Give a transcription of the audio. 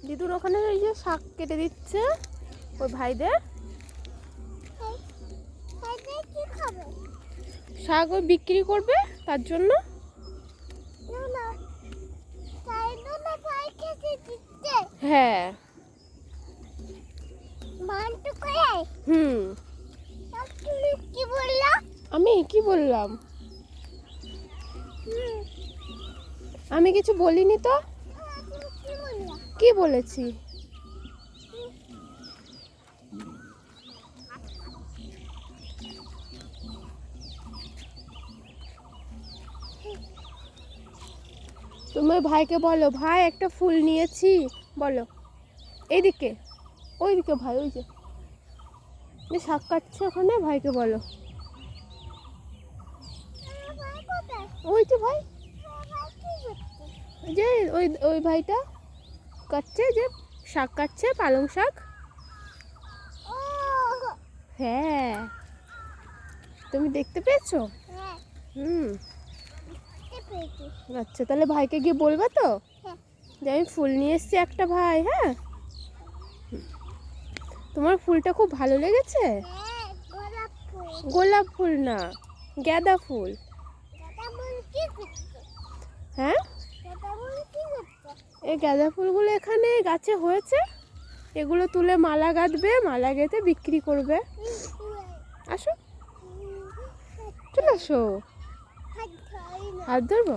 দিদুর ওখানে ওই যে শাক কেটে দিচ্ছে ওই ভাইদের। শাক ওই বিক্রি করবে তার জন্য। হ্যাঁ আমি কি বললাম? আমি কিছু বলিনি তো। কি বলেছি? তুমি ভাইকে বলো, ভাই একটা ফুল নিয়েছি বলো। এইদিকে ওইদিকে ভাই, ওই যে শাক কাটছে ওখানে, ভাইকে বলো। ওই যে ভাই, যে ওই ওই ভাইটা কাটছে, যে শাক কাটছে, পালং শাক। হ্যাঁ তুমি দেখতে পেয়েছো? আচ্ছা তাহলে ভাইকে গিয়ে বলবে তো যে আমি ফুল নিয়ে এসেছি একটা ভাই। হ্যাঁ তোমার ফুলটা খুব ভালো লেগেছে। গোলাপ ফুল না, গাঁদা ফুল। হ্যাঁ এই গাঁদা ফুলগুলো এখানে গাছে হয়েছে, এগুলো তুলে মালা গাঁথবে, মালা গেঁথে বিক্রি করবে। আসো, চলে আসো। হাত ধরবো।